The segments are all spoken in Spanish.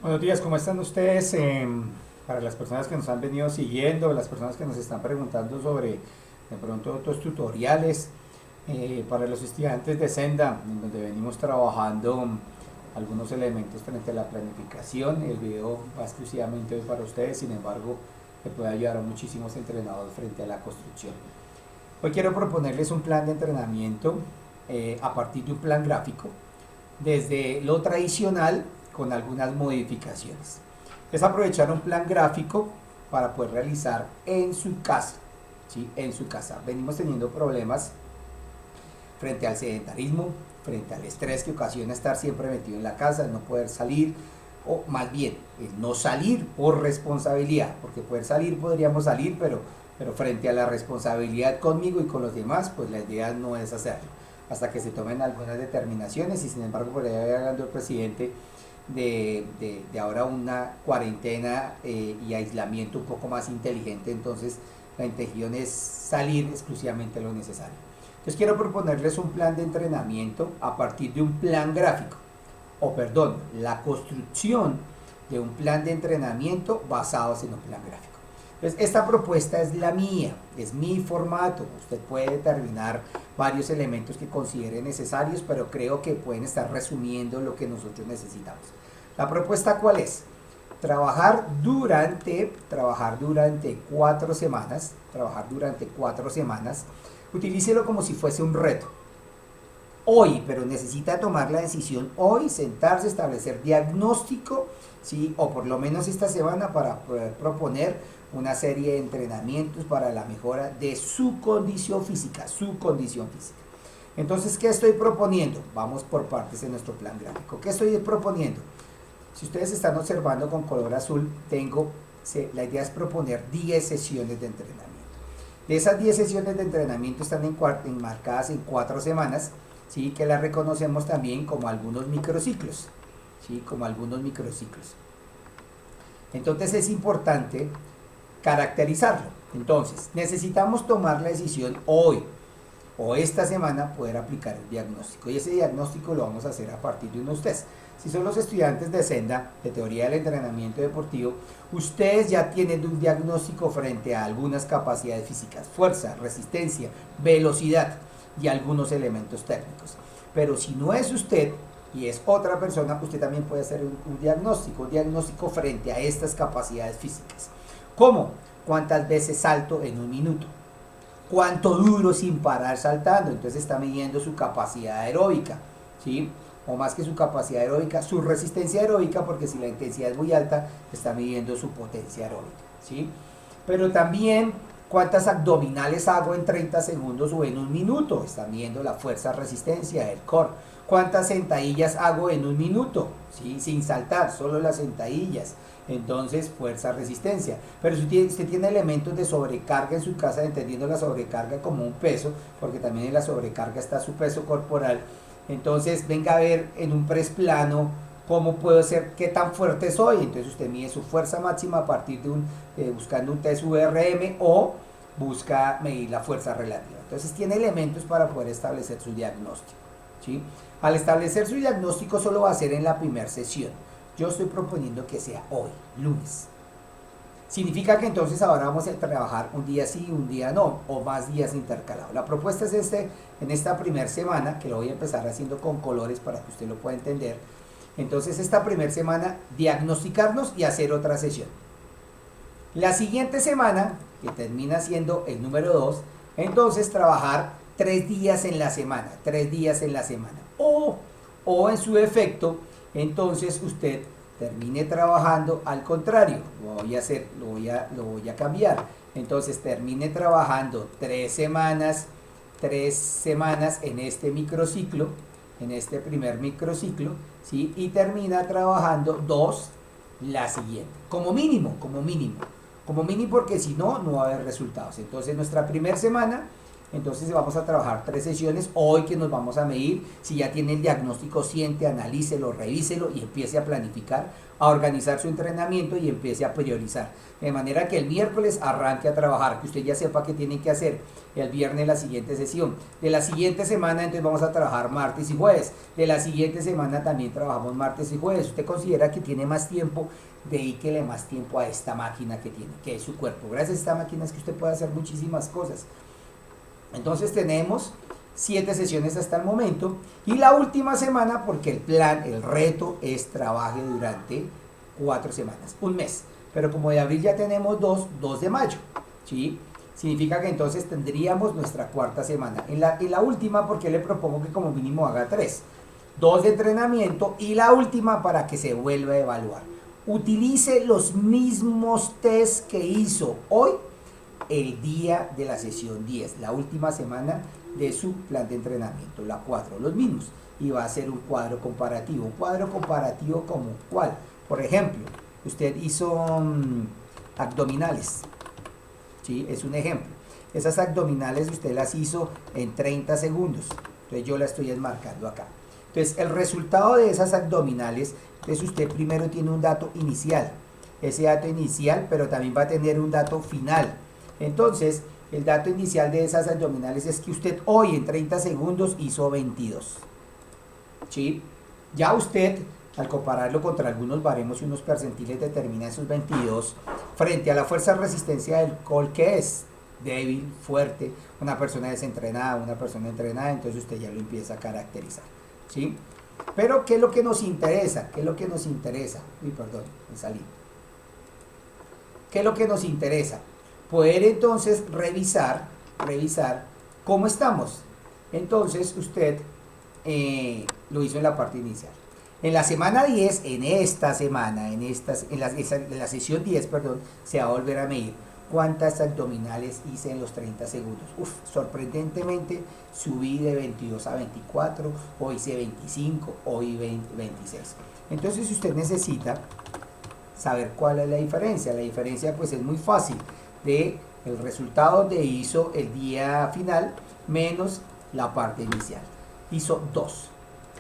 Buenos días, ¿cómo están ustedes? Para las personas que nos han venido siguiendo, las personas que nos están preguntando sobre de pronto otros tutoriales, para los estudiantes de Senda, en donde venimos trabajando algunos elementos frente a la planificación. El video va exclusivamente hoy para ustedes, sin embargo, le puede ayudar a muchísimos entrenadores frente a la construcción. Hoy quiero proponerles un plan de entrenamiento a partir de un plan gráfico, desde lo tradicional con algunas modificaciones. Es aprovechar un plan gráfico para poder realizar en su casa, ¿sí? En su casa. Venimos teniendo problemas frente al sedentarismo, frente al estrés que ocasiona estar siempre metido en la casa, el no poder salir, o más bien, el no salir por responsabilidad, porque poder salir podríamos salir, pero frente a la responsabilidad conmigo y con los demás, pues la idea no es hacerlo, hasta que se tomen algunas determinaciones. Y sin embargo, por ahí hablando el presidente de ahora una cuarentena y aislamiento un poco más inteligente. Entonces la intención es salir exclusivamente lo necesario. Entonces quiero proponerles un plan de entrenamiento a partir de un plan gráfico, o perdón, la construcción de un plan de entrenamiento basados en un plan gráfico. Entonces, esta propuesta es la mía, es mi formato. Usted puede determinar varios elementos que considere necesarios, pero creo que pueden estar resumiendo lo que nosotros necesitamos. ¿La propuesta cuál es? Trabajar durante 4 semanas, utilícelo como si fuese un reto. Hoy, pero necesita tomar la decisión hoy, sentarse, establecer diagnóstico, ¿sí? O por lo menos esta semana, para poder proponer una serie de entrenamientos para la mejora de su condición física, Entonces, ¿qué estoy proponiendo? Vamos por partes en nuestro plan gráfico. ¿Qué estoy proponiendo? Si ustedes están observando con color azul, la idea es proponer 10 sesiones de entrenamiento. De esas 10 sesiones de entrenamiento están enmarcadas en 4 semanas, ¿sí? Que las reconocemos también como algunos microciclos, ¿sí? Entonces es importante caracterizarlo. Entonces, necesitamos tomar la decisión hoy o esta semana poder aplicar el diagnóstico, y ese diagnóstico lo vamos a hacer a partir de unos test. Si son los estudiantes de Senda, de teoría del entrenamiento deportivo, ustedes ya tienen un diagnóstico frente a algunas capacidades físicas: fuerza, resistencia, velocidad y algunos elementos técnicos. Pero si no es usted y es otra persona, usted también puede hacer un diagnóstico frente a estas capacidades físicas. ¿Cómo? ¿Cuántas veces salto en un minuto? ¿Cuánto duro sin parar saltando? Entonces está midiendo su capacidad aeróbica, ¿sí? O más que su capacidad aeróbica, su resistencia aeróbica, porque si la intensidad es muy alta, está midiendo su potencia aeróbica, ¿sí? Pero también cuántas abdominales hago en 30 segundos o en un minuto, está midiendo la fuerza, resistencia, el core. ¿Cuántas sentadillas hago en un minuto? ¿Sí? Sin saltar, solo las sentadillas. Entonces, fuerza, resistencia. Pero si usted tiene elementos de sobrecarga en su casa, entendiendo la sobrecarga como un peso, porque también en la sobrecarga está su peso corporal, entonces venga a ver en un press plano cómo puedo ser, qué tan fuerte soy. Entonces usted mide su fuerza máxima a partir de buscando un test VRM, o busca medir la fuerza relativa. Entonces tiene elementos para poder establecer su diagnóstico, ¿sí? Al establecer su diagnóstico solo va a ser en la primera sesión. Yo estoy proponiendo que sea hoy, lunes. Significa que entonces ahora vamos a trabajar un día sí, un día no, o más días intercalados. La propuesta es en esta primera semana, que lo voy a empezar haciendo con colores para que usted lo pueda entender. Entonces esta primera semana, diagnosticarnos y hacer otra sesión. La siguiente semana, que termina siendo el número 2, entonces trabajar 3 días en la semana, O en su defecto, entonces usted termine trabajando al contrario. Lo voy a cambiar. Entonces termine trabajando 3 semanas en este microciclo, en este primer microciclo, ¿sí? Y termina trabajando 2 la siguiente, como mínimo, porque si no, no va a haber resultados. Entonces nuestra primera semana, Entonces vamos a trabajar 3 sesiones hoy que nos vamos a medir. Si ya tiene el diagnóstico, siente, analícelo, revíselo y empiece a planificar, a organizar su entrenamiento y empiece a priorizar. De manera que el miércoles arranque a trabajar, que usted ya sepa qué tiene que hacer. El viernes la siguiente sesión. De la siguiente semana entonces vamos a trabajar martes y jueves. De la siguiente semana también trabajamos martes y jueves. Usted considera que tiene más tiempo, dedíquele más tiempo a esta máquina que tiene, que es su cuerpo. Gracias a esta máquina es que usted puede hacer muchísimas cosas. Entonces tenemos 7 sesiones hasta el momento y la última semana, porque el plan, el reto es trabaje durante 4 semanas, un mes. Pero como de abril ya tenemos 2 de mayo, ¿sí? Significa que entonces tendríamos nuestra 4ª semana. En la última, porque le propongo que como mínimo haga 3. 2 de entrenamiento y la última para que se vuelva a evaluar. Utilice los mismos test que hizo hoy el día de la sesión 10, la última semana de su plan de entrenamiento, la 4, los mismos. Y va a ser un cuadro comparativo. ¿Un cuadro comparativo como cuál? Por ejemplo, usted hizo abdominales. ¿Sí? Es un ejemplo. Esas abdominales usted las hizo en 30 segundos. Entonces yo la estoy enmarcando acá. Entonces el resultado de esas abdominales, entonces usted primero tiene un dato inicial. Ese dato inicial, pero también va a tener un dato final. Entonces el dato inicial de esas abdominales es que usted hoy en 30 segundos hizo 22. ¿Sí? Ya usted, al compararlo contra algunos baremos y unos percentiles, determina esos 22 frente a la fuerza de resistencia del col, que es débil, fuerte, una persona desentrenada, una persona entrenada, entonces usted ya lo empieza a caracterizar, ¿sí? Pero ¿qué es lo que nos interesa? ¿Qué es lo que nos interesa? Uy, perdón, me salí. ¿Qué es lo que nos interesa? Poder entonces revisar cómo estamos. Entonces usted lo hizo en la parte inicial. En la semana 10, en esta semana, en la sesión 10, perdón, se va a volver a medir cuántas abdominales hice en los 30 segundos. Sorprendentemente subí de 22 a 24, hoy hice 25, hoy 26. Entonces usted necesita saber cuál es la diferencia pues es muy fácil, de el resultado de hizo el día final menos la parte inicial. Hizo 2.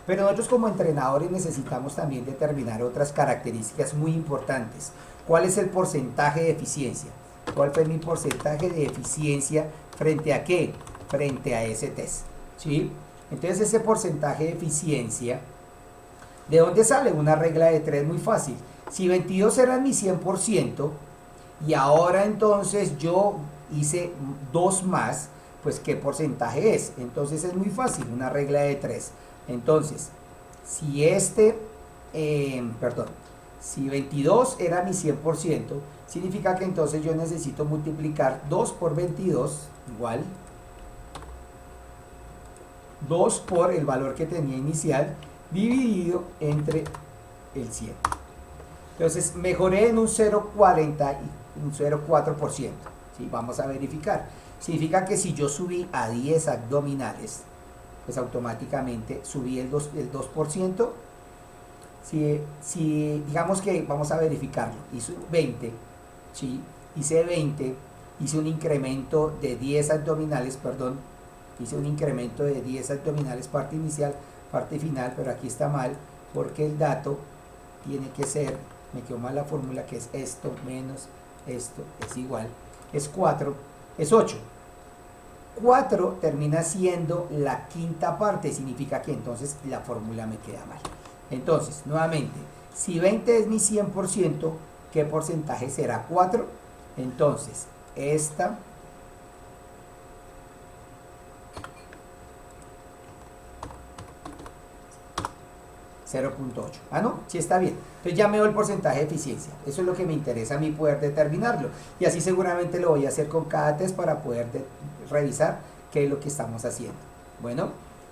Pero nosotros como entrenadores necesitamos también determinar otras características muy importantes. ¿Cuál es el porcentaje de eficiencia? ¿Cuál fue mi porcentaje de eficiencia frente a qué? Frente a ese test, ¿sí? Entonces ese porcentaje de eficiencia, ¿de dónde sale? Una regla de 3 muy fácil. Si 22 era mi 100% y ahora entonces yo hice 2 más, pues ¿qué porcentaje es? Entonces es muy fácil, una regla de 3. Entonces, si si 22 era mi 100%, significa que entonces yo necesito multiplicar 2 por 22 igual 2 por el valor que tenía inicial dividido entre el 100. Entonces mejoré en un 0,40 y un 0,4%. ¿Sí? Vamos a verificar. Significa que si yo subí a 10 abdominales, pues automáticamente subí el 2%. Si digamos que vamos a verificarlo, hice 20, ¿sí? Hice 20, hice un incremento de 10 abdominales, perdón, hice un incremento de 10 abdominales, parte inicial, parte final, pero aquí está mal, porque el dato tiene que ser, me quedó mal la fórmula, que es esto menos esto, es igual, es 4, es 8. 4 termina siendo la quinta parte, significa que entonces la fórmula me queda mal. Entonces, nuevamente, si 20 es mi 100%, ¿qué porcentaje será 4? Entonces, esta .8. Ah, no, sí está bien. Entonces ya me doy el porcentaje de eficiencia. Eso es lo que me interesa a mí poder determinarlo. Y así seguramente lo voy a hacer con cada test para poder revisar qué es lo que estamos haciendo. Bueno,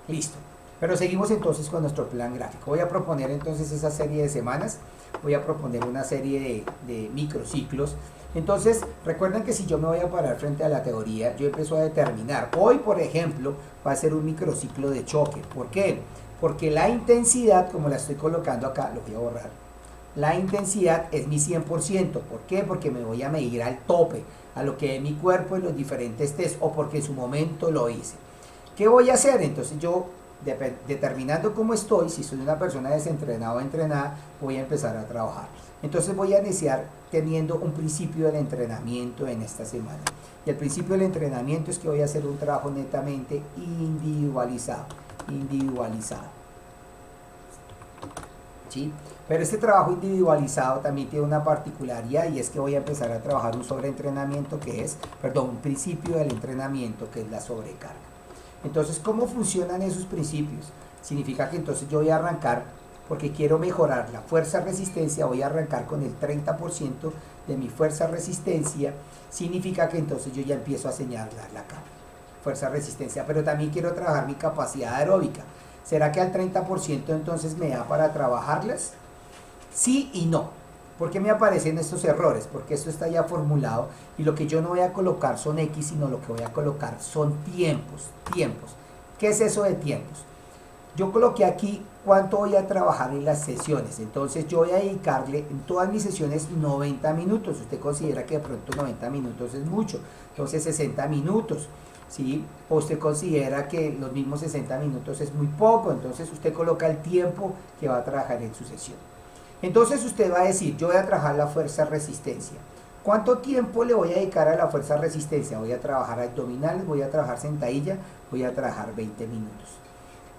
listo. Pero seguimos entonces con nuestro plan gráfico. Voy a proponer entonces esa serie de semanas. Voy a proponer una serie de microciclos. Entonces, recuerden que si yo me voy a parar frente a la teoría, yo empiezo a determinar. Hoy, por ejemplo, va a ser un microciclo de choque. ¿Por qué? Porque la intensidad, como la estoy colocando acá, lo voy a borrar. La intensidad es mi 100%. ¿Por qué? Porque me voy a medir al tope. a lo que es mi cuerpo en los diferentes test o porque en su momento lo hice. ¿Qué voy a hacer? Entonces yo, determinando cómo estoy, si soy una persona desentrenada o entrenada, voy a empezar a trabajar. Entonces voy a iniciar teniendo un principio del entrenamiento en esta semana. Y el principio del entrenamiento es que voy a hacer un trabajo netamente individualizado. ¿Sí? Pero este trabajo individualizado también tiene una particularidad y es que voy a empezar a trabajar un sobreentrenamiento un principio del entrenamiento que es la sobrecarga. Entonces, ¿cómo funcionan esos principios? Significa que entonces yo voy a arrancar, porque quiero mejorar la fuerza-resistencia, voy a arrancar con el 30% de mi fuerza-resistencia, significa que entonces yo ya empiezo a señalar la cama, fuerza-resistencia, pero también quiero trabajar mi capacidad aeróbica. ¿Será que al 30% entonces me da para trabajarlas? Sí y no. ¿Por qué me aparecen estos errores? Porque esto está ya formulado y lo que yo no voy a colocar son X, sino lo que voy a colocar son tiempos. ¿Qué es eso de tiempos? Yo coloqué aquí cuánto voy a trabajar en las sesiones. Entonces yo voy a dedicarle en todas mis sesiones 90 minutos. Usted considera que de pronto 90 minutos es mucho. Entonces 60 minutos. ¿Sí? O usted considera que los mismos 60 minutos es muy poco. Entonces usted coloca el tiempo que va a trabajar en su sesión. Entonces usted va a decir, yo voy a trabajar la fuerza-resistencia. ¿Cuánto tiempo le voy a dedicar a la fuerza-resistencia? Voy a trabajar abdominales, voy a trabajar sentadilla, voy a trabajar 20 minutos.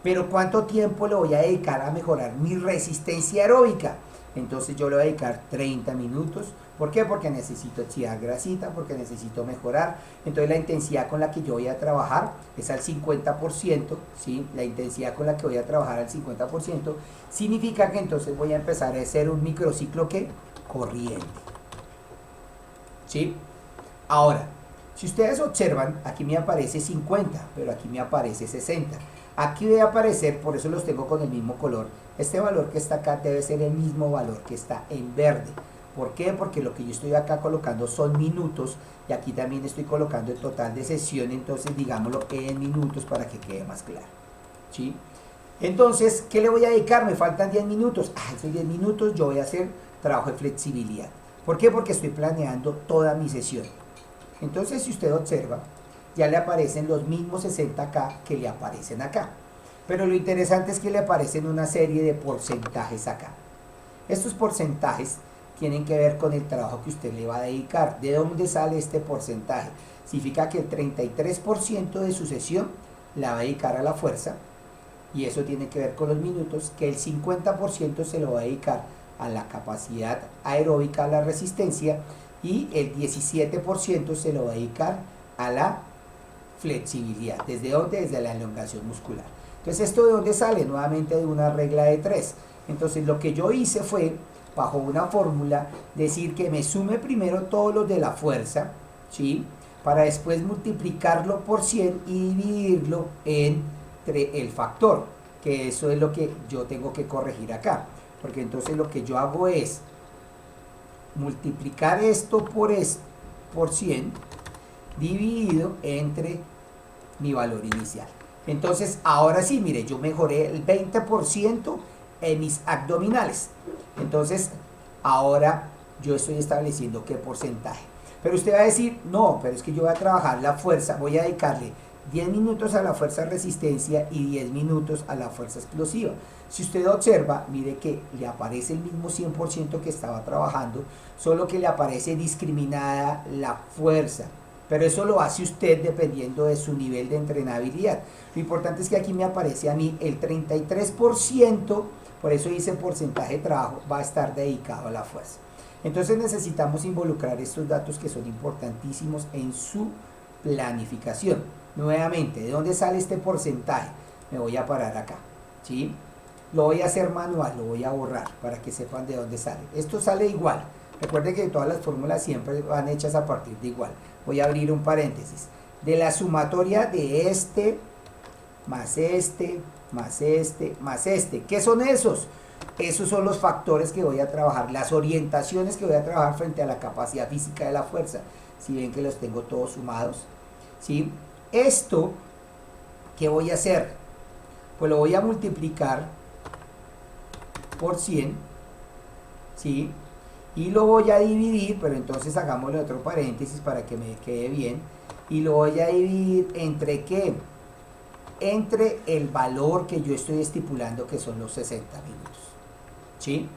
Pero ¿cuánto tiempo le voy a dedicar a mejorar mi resistencia aeróbica? Entonces yo le voy a dedicar 30 minutos. ¿Por qué? Porque necesito oxidar grasita, porque necesito mejorar. Entonces la intensidad con la que yo voy a trabajar es al 50%, ¿sí? La intensidad con la que voy a trabajar al 50% significa que entonces voy a empezar a hacer un microciclo que corriente. ¿Sí? Ahora, si ustedes observan, aquí me aparece 50, pero aquí me aparece 60. Aquí debe aparecer, por eso los tengo con el mismo color, este valor que está acá debe ser el mismo valor que está en verde. ¿Por qué? Porque lo que yo estoy acá colocando son minutos y aquí también estoy colocando el total de sesión, entonces digámoslo en minutos para que quede más claro. ¿Sí? Entonces, ¿qué le voy a dedicar? Me faltan 10 minutos. Esos 10 minutos yo voy a hacer trabajo de flexibilidad. ¿Por qué? Porque estoy planeando toda mi sesión. Entonces, si usted observa, ya le aparecen los mismos 60 acá que le aparecen acá. Pero lo interesante es que le aparecen una serie de porcentajes acá. Estos porcentajes tienen que ver con el trabajo que usted le va a dedicar. ¿De dónde sale este porcentaje? Significa que el 33% de su sesión la va a dedicar a la fuerza, y eso tiene que ver con los minutos, que el 50% se lo va a dedicar a la capacidad aeróbica, a la resistencia, y el 17% se lo va a dedicar a la flexibilidad. ¿Desde dónde? Desde la elongación muscular. Entonces, ¿esto de dónde sale? Nuevamente de una regla de 3. Entonces, lo que yo hice fue, bajo una fórmula, decir que me sume primero todos los de la fuerza, ¿sí? Para después multiplicarlo por 100 y dividirlo entre el factor, que eso es lo que yo tengo que corregir acá. Porque entonces lo que yo hago es multiplicar esto por 100 dividido entre mi valor inicial. Entonces, ahora sí, mire, yo mejoré el 20% en mis abdominales. Entonces, ahora yo estoy estableciendo qué porcentaje. Pero usted va a decir, no, pero es que yo voy a trabajar la fuerza, voy a dedicarle 10 minutos a la fuerza resistencia y 10 minutos a la fuerza explosiva. Si usted observa, mire que le aparece el mismo 100% que estaba trabajando, solo que le aparece discriminada la fuerza. Pero eso lo hace usted dependiendo de su nivel de entrenabilidad. Lo importante es que aquí me aparece a mí el 33%, por eso dice porcentaje de trabajo, va a estar dedicado a la fuerza. Entonces necesitamos involucrar estos datos que son importantísimos en su planificación. Nuevamente, ¿de dónde sale este porcentaje? Me voy a parar acá, ¿sí? Lo voy a hacer manual, lo voy a borrar para que sepan de dónde sale. Esto sale igual. Recuerden que todas las fórmulas siempre van hechas a partir de igual. Voy a abrir un paréntesis. De la sumatoria de este, más este, más este, más este. ¿Qué son esos? Esos son los factores que voy a trabajar, las orientaciones que voy a trabajar frente a la capacidad física de la fuerza. Si ven que los tengo todos sumados, ¿sí? Esto, ¿qué voy a hacer? Pues lo voy a multiplicar por 100, ¿sí? y lo voy a dividir, pero entonces hagámosle otro paréntesis para que me quede bien, y lo voy a dividir entre ¿qué? Entre el valor que yo estoy estipulando, que son los 60 minutos, ¿sí?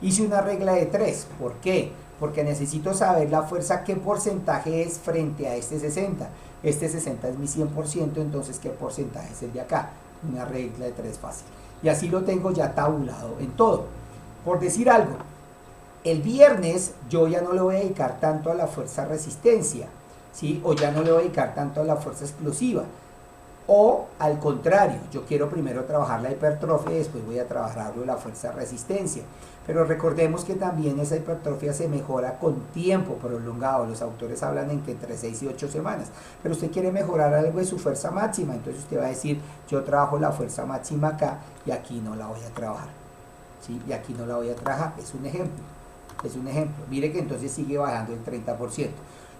Hice una regla de 3, ¿por qué? Porque necesito saber la fuerza, qué porcentaje es frente a este 60. Este 60 es mi 100%, entonces qué porcentaje es el de acá. Una regla de 3 fácil. Y así lo tengo ya tabulado en todo. Por decir algo, el viernes yo ya no le voy a dedicar tanto a la fuerza resistencia, ¿sí? O ya no le voy a dedicar tanto a la fuerza explosiva. O al contrario, yo quiero primero trabajar la hipertrofia y después voy a trabajar la fuerza resistencia. Pero recordemos que también esa hipertrofia se mejora con tiempo prolongado. Los autores hablan en que entre 6 y 8 semanas. Pero usted quiere mejorar algo de su fuerza máxima. Entonces usted va a decir, yo trabajo la fuerza máxima acá y aquí no la voy a trabajar, ¿sí? Y aquí no la voy a trabajar. Es un ejemplo. Es un ejemplo. Mire que entonces sigue bajando el 30%.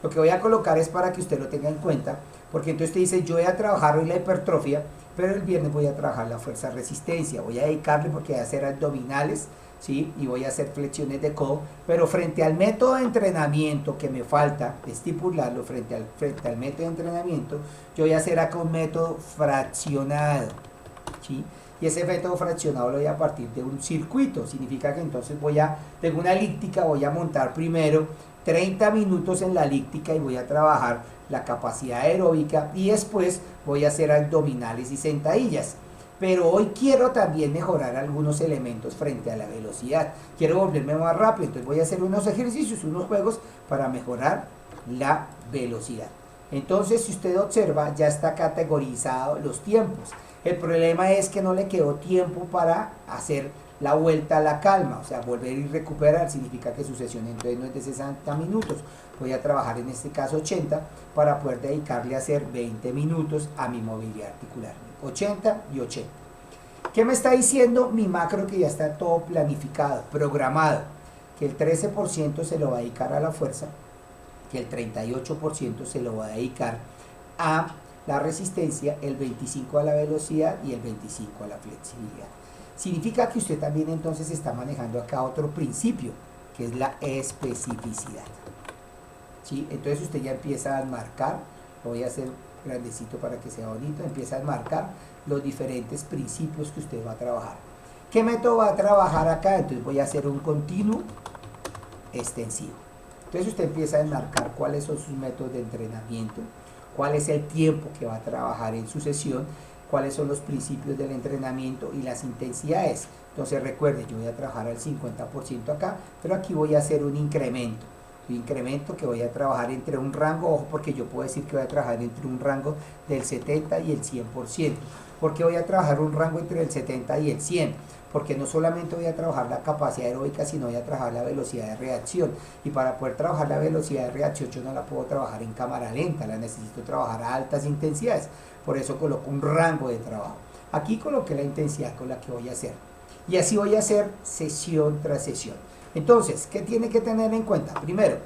Lo que voy a colocar es para que usted lo tenga en cuenta, porque entonces usted dice, yo voy a trabajar hoy la hipertrofia, pero el viernes voy a trabajar la fuerza resistencia, voy a dedicarle porque voy a hacer abdominales, ¿sí? Y voy a hacer flexiones de codo, pero frente al método de entrenamiento que me falta estipularlo, frente al método de entrenamiento, yo voy a hacer acá un método fraccionado, ¿sí? Y ese método fraccionado lo voy a partir de un circuito, significa que entonces tengo una elíptica, voy a montar primero 30 minutos en la elíptica y voy a trabajar la capacidad aeróbica y después voy a hacer abdominales y sentadillas. Pero hoy quiero también mejorar algunos elementos frente a la velocidad. Quiero volverme más rápido, entonces voy a hacer unos ejercicios, unos juegos para mejorar la velocidad. Entonces, si usted observa, ya está categorizado los tiempos. El problema es que no le quedó tiempo para hacer la vuelta a la calma, o sea, volver y recuperar. Significa que su sesión entonces no es de 60 minutos, voy a trabajar en este caso 80 para poder dedicarle a hacer 20 minutos a mi movilidad articular, 80 y 80. ¿Qué me está diciendo mi macro? Que ya está todo planificado, programado, que el 13% se lo va a dedicar a la fuerza, que el 38% se lo va a dedicar a la resistencia, el 25% a la velocidad y el 25% a la flexibilidad. Significa que usted también entonces está manejando acá otro principio, que es la especificidad, ¿sí? Entonces usted ya empieza a marcar, lo voy a hacer grandecito para que sea bonito, empieza a marcar los diferentes principios que usted va a trabajar. ¿Qué método va a trabajar acá? Entonces voy a hacer un continuo extensivo. Entonces usted empieza a marcar cuáles son sus métodos de entrenamiento, cuál es el tiempo que va a trabajar en su sesión, cuáles son los principios del entrenamiento y las intensidades. Entonces recuerde, yo voy a trabajar al 50% acá, pero aquí voy a hacer un incremento que voy a trabajar entre un rango, ojo, porque yo puedo decir que voy a trabajar entre un rango del 70 y el 100%. ¿Por qué voy a trabajar un rango entre el 70 y el 100? Porque no solamente voy a trabajar la capacidad aeróbica, sino voy a trabajar la velocidad de reacción. Y para poder trabajar la velocidad de reacción, yo no la puedo trabajar en cámara lenta, la necesito trabajar a altas intensidades. Por eso coloco un rango de trabajo. Aquí coloqué la intensidad con la que voy a hacer. Y así voy a hacer sesión tras sesión. Entonces, ¿qué tiene que tener en cuenta? Primero,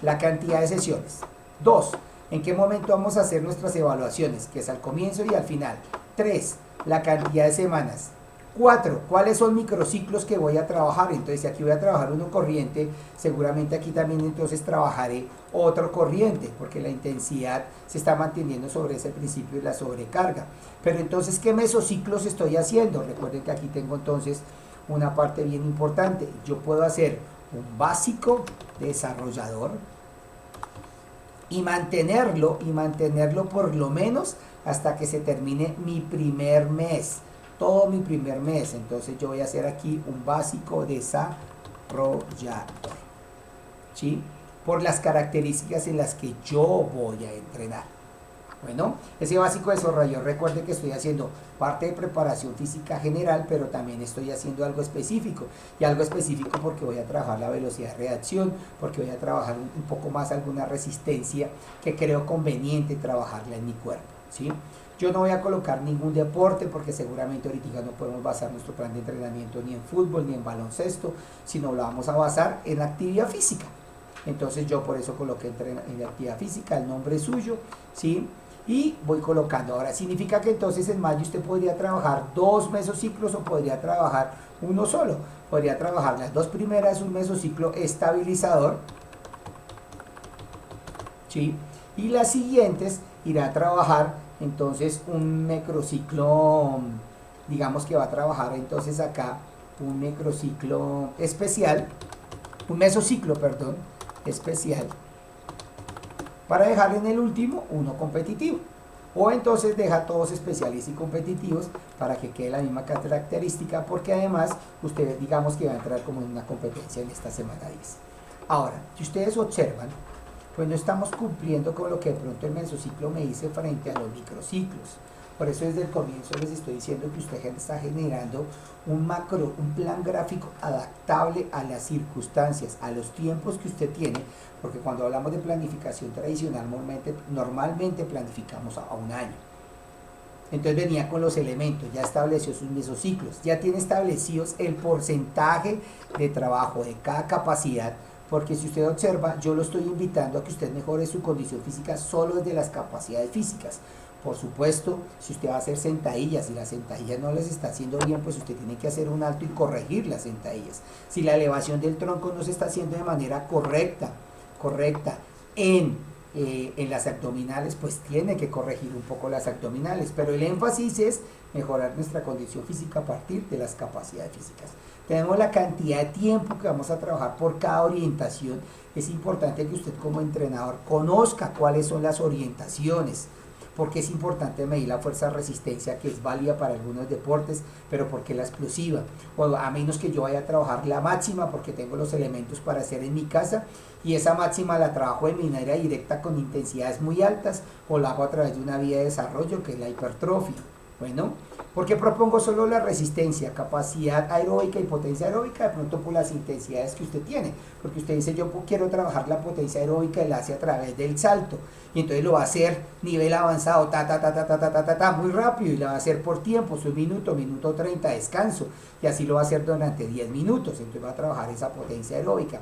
la cantidad de sesiones. 2, ¿en qué momento vamos a hacer nuestras evaluaciones? Que es al comienzo y al final. 3, la cantidad de semanas. 4, ¿cuáles son microciclos que voy a trabajar? Entonces, si aquí voy a trabajar uno corriente, seguramente aquí también entonces trabajaré otro corriente, porque la intensidad se está manteniendo sobre ese principio de la sobrecarga. Pero entonces, ¿qué mesociclos estoy haciendo? Recuerden que aquí tengo entonces una parte bien importante. Yo puedo hacer un básico desarrollador y mantenerlo por lo menos hasta que se termine mi primer mes. Todo mi primer mes. Entonces yo voy a hacer aquí un básico desarrollador, ¿sí? Por las características en las que yo voy a entrenar. Bueno, ese básico desarrollador, recuerde que estoy haciendo parte de preparación física general, pero también estoy haciendo algo específico. Y algo específico porque voy a trabajar la velocidad de reacción, porque voy a trabajar un poco más alguna resistencia que creo conveniente trabajarla en mi cuerpo, ¿sí? Yo no voy a colocar ningún deporte porque seguramente ahorita no podemos basar nuestro plan de entrenamiento ni en fútbol ni en baloncesto, sino lo vamos a basar en actividad física. Entonces yo por eso coloqué en actividad física el nombre suyo, ¿sí? y voy colocando. Ahora, significa que entonces en mayo usted podría trabajar 2 mesociclos o podría trabajar uno solo. Podría trabajar las 2 primeras, un mesociclo estabilizador, ¿sí? Y las siguientes irá a trabajar entonces un microciclo, digamos que va a trabajar entonces acá un microciclo especial, un mesociclo, perdón, especial, para dejar en el último uno competitivo. O entonces deja todos especiales y competitivos para que quede la misma característica, porque además usted digamos que va a entrar como en una competencia en esta semana 10. Ahora, si ustedes observan, pues no estamos cumpliendo con lo que de pronto el mesociclo me dice frente a los microciclos. Por eso desde el comienzo les estoy diciendo que usted está generando un plan gráfico adaptable a las circunstancias, a los tiempos que usted tiene, porque cuando hablamos de planificación tradicional, normalmente planificamos a un año. Entonces venía con los elementos, ya estableció sus mesociclos, ya tiene establecidos el porcentaje de trabajo de cada capacidad, porque si usted observa, yo lo estoy invitando a que usted mejore su condición física solo desde las capacidades físicas. Por supuesto, si usted va a hacer sentadillas y las sentadillas no les está haciendo bien, pues usted tiene que hacer un alto y corregir las sentadillas. Si la elevación del tronco no se está haciendo de manera correcta en las abdominales, pues tiene que corregir un poco las abdominales. Pero el énfasis es mejorar nuestra condición física a partir de las capacidades físicas. Tenemos la cantidad de tiempo que vamos a trabajar por cada orientación. Es importante que usted como entrenador conozca cuáles son las orientaciones, porque es importante medir la fuerza de resistencia, que es válida para algunos deportes, pero porque la explosiva, o a menos que yo vaya a trabajar la máxima porque tengo los elementos para hacer en mi casa, y esa máxima la trabajo de manera directa con intensidades muy altas, o la hago a través de una vía de desarrollo que es la hipertrofia. Bueno, porque propongo solo la resistencia, capacidad aeróbica y potencia aeróbica, de pronto por las intensidades que usted tiene, porque usted dice yo quiero trabajar la potencia aeróbica y la hace a través del salto, y entonces lo va a hacer nivel avanzado, muy rápido, y lo va a hacer por tiempos, un minuto, minuto 30, descanso, y así lo va a hacer durante 10 minutos, entonces va a trabajar esa potencia aeróbica.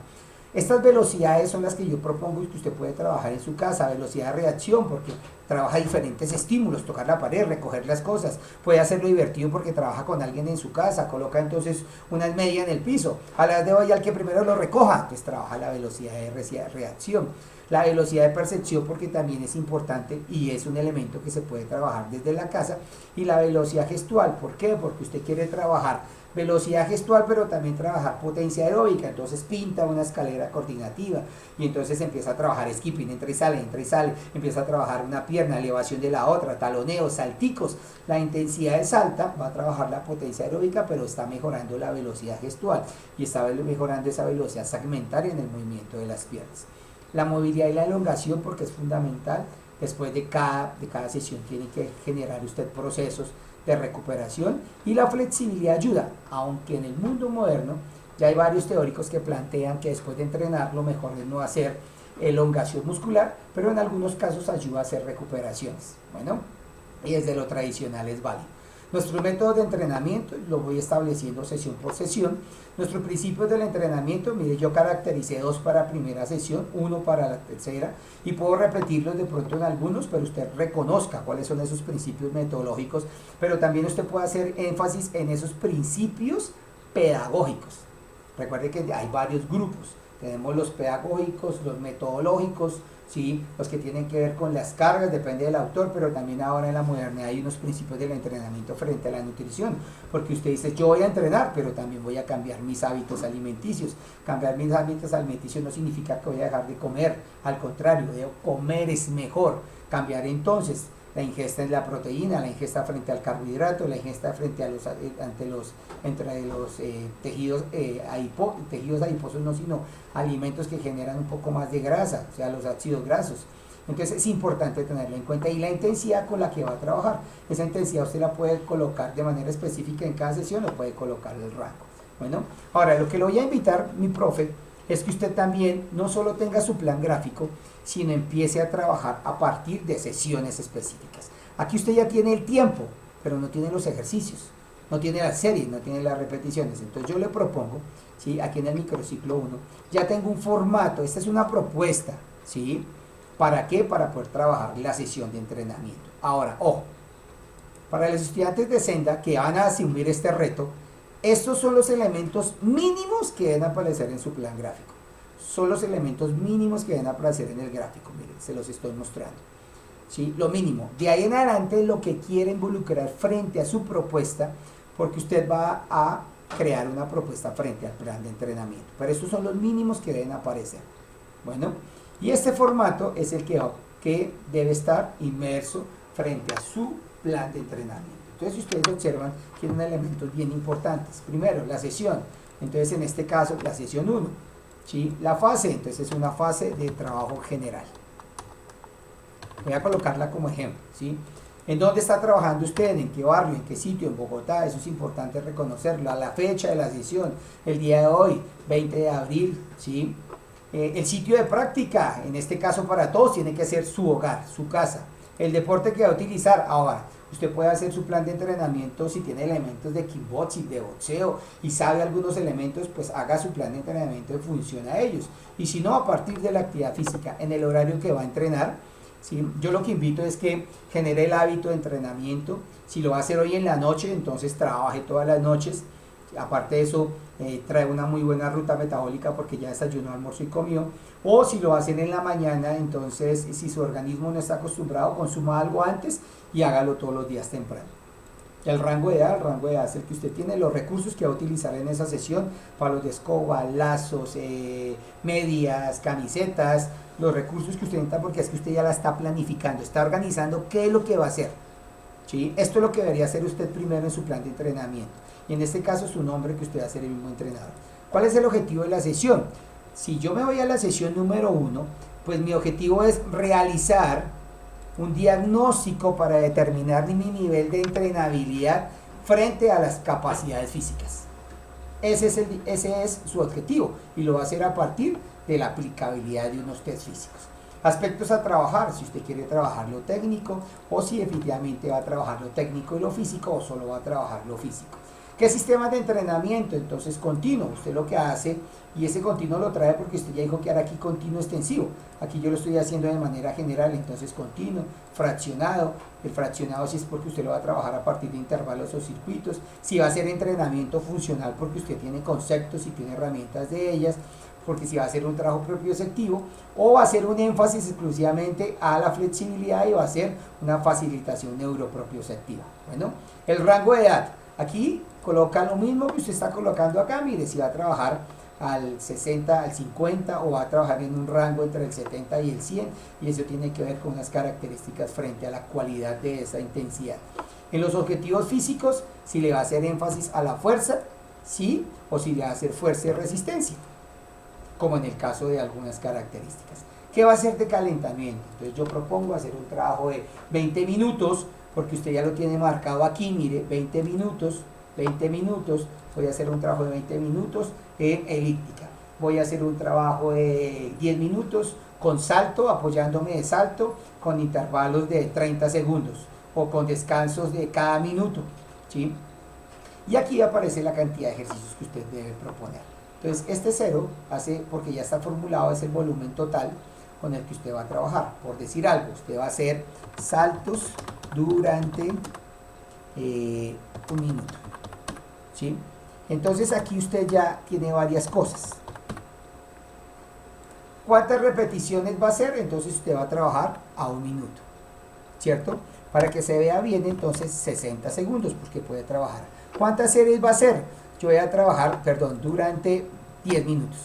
Estas velocidades son las que yo propongo y que usted puede trabajar en su casa, velocidad de reacción, porque trabaja diferentes estímulos, tocar la pared, recoger las cosas, puede hacerlo divertido porque trabaja con alguien en su casa, coloca entonces una media en el piso, a la de hoy al que primero lo recoja, entonces trabaja la velocidad de reacción. La velocidad de percepción, porque también es importante y es un elemento que se puede trabajar desde la casa, y la velocidad gestual, ¿por qué? Porque usted quiere trabajar velocidad gestual, pero también trabajar potencia aeróbica, entonces pinta una escalera coordinativa y entonces empieza a trabajar skipping, entra y sale, empieza a trabajar una pierna, elevación de la otra, taloneo, salticos. La intensidad es alta, va a trabajar la potencia aeróbica, pero está mejorando la velocidad gestual y está mejorando esa velocidad segmentaria en el movimiento de las piernas. La movilidad y la elongación, porque es fundamental, después de cada sesión tiene que generar usted procesos de recuperación, y la flexibilidad ayuda, aunque en el mundo moderno ya hay varios teóricos que plantean que después de entrenar lo mejor es no hacer elongación muscular, pero en algunos casos ayuda a hacer recuperaciones. Bueno, y desde lo tradicional es válido. Nuestros métodos de entrenamiento lo voy estableciendo sesión por sesión. Nuestros principios del entrenamiento, mire, yo caractericé 2 para primera sesión, 1 para la tercera, y puedo repetirlos de pronto en algunos, pero usted reconozca cuáles son esos principios metodológicos, pero también usted puede hacer énfasis en esos principios pedagógicos. Recuerde que hay varios grupos, tenemos los pedagógicos, los metodológicos, ¿sí? Los que tienen que ver con las cargas, depende del autor, pero también ahora en la modernidad hay unos principios del entrenamiento frente a la nutrición, porque usted dice yo voy a entrenar, pero también voy a cambiar mis hábitos alimenticios. Cambiar mis hábitos alimenticios no significa que voy a dejar de comer, al contrario, comer es mejor. Cambiar entonces la ingesta de la proteína, la ingesta frente al carbohidrato, la ingesta frente a los tejidos adiposos, no, sino alimentos que generan un poco más de grasa, o sea, los ácidos grasos. Entonces es importante tenerlo en cuenta, y la intensidad con la que va a trabajar, esa intensidad usted la puede colocar de manera específica en cada sesión, o puede colocar el rango. Bueno, ahora lo que le voy a invitar, mi profe, es que usted también no solo tenga su plan gráfico, sino empiece a trabajar a partir de sesiones específicas. Aquí usted ya tiene el tiempo, pero no tiene los ejercicios, no tiene las series, no tiene las repeticiones. Entonces yo le propongo, ¿sí? Aquí en el microciclo 1, ya tengo un formato, esta es una propuesta, ¿sí? ¿Para qué? Para poder trabajar la sesión de entrenamiento. Ahora, ojo, para los estudiantes de Senda que van a asumir este reto, estos son los elementos mínimos que deben aparecer en su plan gráfico. Son los elementos mínimos que deben aparecer en el gráfico. Miren, se los estoy mostrando. ¿Sí? Lo mínimo. De ahí en adelante lo que quiere involucrar frente a su propuesta, porque usted va a crear una propuesta frente al plan de entrenamiento. Pero estos son los mínimos que deben aparecer. Bueno, y este formato es el que debe estar inmerso frente a su plan de entrenamiento. Entonces, si ustedes observan, tienen elementos bien importantes. Primero, la sesión. Entonces, en este caso, la sesión 1. ¿Sí? La fase, entonces es una fase de trabajo general. Voy a colocarla como ejemplo. ¿Sí? ¿En dónde está trabajando usted? ¿En qué barrio? ¿En qué sitio? En Bogotá. Eso es importante reconocerlo. A la fecha de la sesión, el día de hoy, 20 de abril. ¿Sí? El sitio de práctica, en este caso para todos, tiene que ser su hogar, su casa. El deporte que va a utilizar, ahora, usted puede hacer su plan de entrenamiento si tiene elementos de kickboxing, de boxeo y sabe algunos elementos, pues haga su plan de entrenamiento en función a ellos. Y si no, a partir de la actividad física, en el horario que va a entrenar, ¿sí? Yo lo que invito es que genere el hábito de entrenamiento. Si lo va a hacer hoy en la noche, entonces trabaje todas las noches. Aparte de eso, trae una muy buena ruta metabólica porque ya desayunó, almorzó y comió. O si lo hacen en la mañana, entonces si su organismo no está acostumbrado, consuma algo antes y hágalo todos los días temprano. El rango de edad es el que usted tiene, los recursos que va a utilizar en esa sesión, palos de escoba, lazos, medias, camisetas, los recursos que usted necesita, porque es que usted ya la está planificando, está organizando qué es lo que va a hacer. ¿Sí? Esto es lo que debería hacer usted primero en su plan de entrenamiento. Y en este caso su nombre que usted va a ser el mismo entrenador. ¿Cuál es el objetivo de la sesión? Si yo me voy a la sesión número 1, pues mi objetivo es realizar un diagnóstico para determinar mi nivel de entrenabilidad frente a las capacidades físicas. Ese es su objetivo y lo va a hacer a partir de la aplicabilidad de unos test físicos. Aspectos a trabajar, si usted quiere trabajar lo técnico o si definitivamente va a trabajar lo técnico y lo físico o solo va a trabajar lo físico. ¿Qué sistemas de entrenamiento? Entonces continuo, usted lo que hace, y ese continuo lo trae porque usted ya dijo que hará aquí continuo extensivo, aquí yo lo estoy haciendo de manera general, entonces continuo, fraccionado, el fraccionado si es porque usted lo va a trabajar a partir de intervalos o circuitos, si va a ser entrenamiento funcional porque usted tiene conceptos y tiene herramientas de ellas, porque si va a ser un trabajo propioceptivo o va a ser un énfasis exclusivamente a la flexibilidad y va a ser una facilitación neuropropioceptiva. Bueno, el rango de edad, aquí coloca lo mismo que usted está colocando acá, mire, si va a trabajar al 60, al 50 o va a trabajar en un rango entre el 70 y el 100 y eso tiene que ver con unas características frente a la cualidad de esa intensidad. En los objetivos físicos, si le va a hacer énfasis a la fuerza, sí, o si le va a hacer fuerza y resistencia, como en el caso de algunas características. ¿Qué va a hacer de calentamiento? Entonces yo propongo hacer un trabajo de 20 minutos, porque usted ya lo tiene marcado aquí, mire, 20 minutos, voy a hacer un trabajo de 20 minutos en elíptica, voy a hacer un trabajo de 10 minutos con salto, apoyándome de salto, con intervalos de 30 segundos, o con descansos de cada minuto, ¿sí? Y aquí aparece la cantidad de ejercicios que usted debe proponer. Entonces este 0 hace, porque ya está formulado, es el volumen total con el que usted va a trabajar. Por decir algo, usted va a hacer saltos durante un minuto, ¿sí? Entonces aquí usted ya tiene varias cosas. ¿Cuántas repeticiones va a hacer? Entonces usted va a trabajar a un minuto, ¿cierto? Para que se vea bien, entonces 60 segundos, porque puede trabajar. ¿Cuántas series va a hacer? Yo voy a trabajar, durante 10 minutos.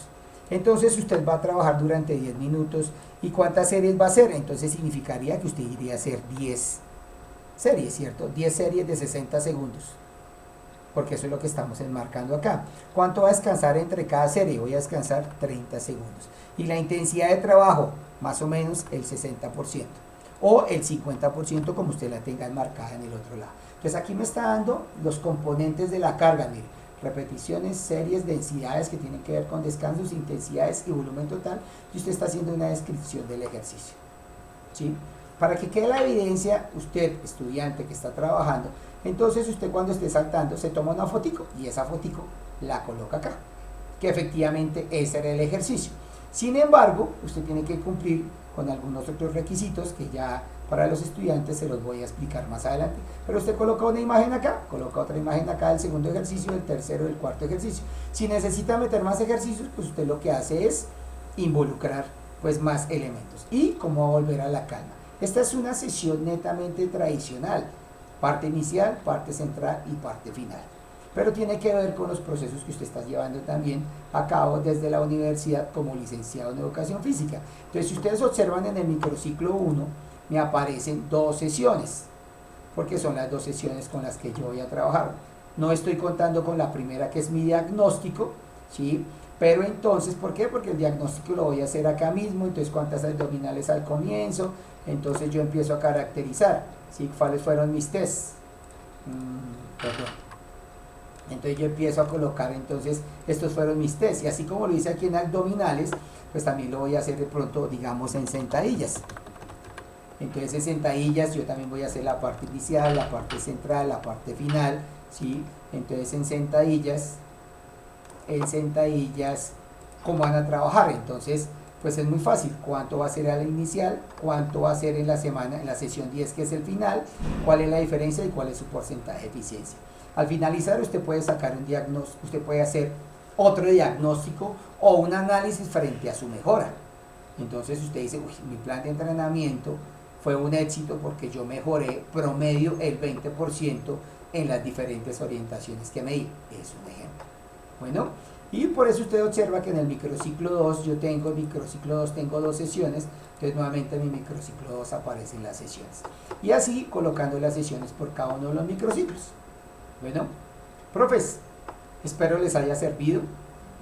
Entonces usted va a trabajar durante 10 minutos. ¿Y cuántas series va a hacer? Entonces significaría que usted iría a hacer 10 series, ¿cierto? 10 series de 60 segundos. Porque eso es lo que estamos enmarcando acá. ¿Cuánto va a descansar entre cada serie? Voy a descansar 30 segundos. Y la intensidad de trabajo, más o menos el 60%. O el 50% como usted la tenga enmarcada en el otro lado. Entonces aquí me está dando los componentes de la carga, mire, repeticiones, series, densidades que tienen que ver con descansos, intensidades y volumen total, y usted está haciendo una descripción del ejercicio, ¿sí? Para que quede la evidencia, usted, estudiante que está trabajando, entonces usted cuando esté saltando se toma una fotico y esa fotico la coloca acá, que efectivamente ese era el ejercicio. Sin embargo, usted tiene que cumplir con algunos otros requisitos que ya para los estudiantes se los voy a explicar más adelante. Pero usted coloca una imagen acá, coloca otra imagen acá del segundo ejercicio, del tercero, del cuarto ejercicio. Si necesita meter más ejercicios, pues usted lo que hace es involucrar pues más elementos. Y cómo volver a la calma. Esta es una sesión netamente tradicional, parte inicial, parte central y parte final. Pero tiene que ver con los procesos que usted está llevando también a cabo desde la universidad como licenciado en educación física. Entonces, si ustedes observan en el microciclo 1, me aparecen 2 sesiones, porque son las 2 sesiones con las que yo voy a trabajar. No estoy contando con la primera, que es mi diagnóstico, ¿sí? Pero entonces, ¿por qué? Porque el diagnóstico lo voy a hacer acá mismo. Entonces, cuántas abdominales al comienzo. Entonces yo empiezo a caracterizar, ¿sí? ¿Cuáles fueron mis tests? Perdón. Entonces yo empiezo a colocar, entonces, estos fueron mis tests. Y así como lo hice aquí en abdominales, pues también lo voy a hacer de pronto, digamos, en sentadillas. Entonces en sentadillas yo también voy a hacer la parte inicial, la parte central, la parte final, ¿sí? Entonces en sentadillas, ¿cómo van a trabajar? Entonces, pues es muy fácil. ¿Cuánto va a ser a la inicial? ¿Cuánto va a ser en la semana, en la sesión 10, que es el final? ¿Cuál es la diferencia y cuál es su porcentaje de eficiencia? Al finalizar, usted puede sacar un diagnóstico, usted puede hacer otro diagnóstico o un análisis frente a su mejora. Entonces usted dice, uy, mi plan de entrenamiento fue un éxito porque yo mejoré promedio el 20% en las diferentes orientaciones que me di. Es un ejemplo. Bueno, y por eso usted observa que en el microciclo 2 tengo 2 sesiones. Entonces nuevamente en mi microciclo 2 aparecen las sesiones. Y así colocando las sesiones por cada uno de los microciclos. Bueno, profes, espero les haya servido.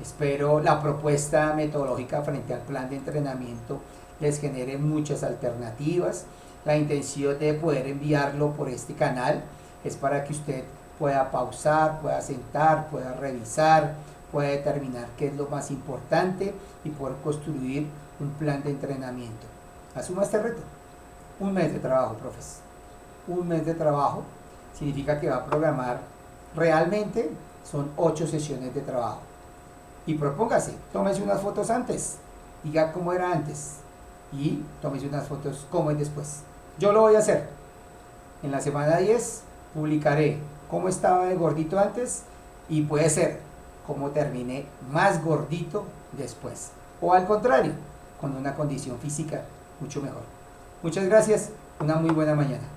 Espero la propuesta metodológica frente al plan de entrenamiento les genere muchas alternativas. La intención de poder enviarlo por este canal es para que usted pueda pausar, pueda sentar, pueda revisar, pueda determinar qué es lo más importante y poder construir un plan de entrenamiento. Asuma este reto. 1 mes de trabajo, profes. 1 mes de trabajo significa que va a programar realmente, son 8 sesiones de trabajo. Y propóngase, tómese unas fotos antes, diga cómo era antes y tómese unas fotos cómo es después. Yo lo voy a hacer. En la semana 10 publicaré cómo estaba de gordito antes y puede ser cómo terminé más gordito después. O al contrario, con una condición física mucho mejor. Muchas gracias, una muy buena mañana.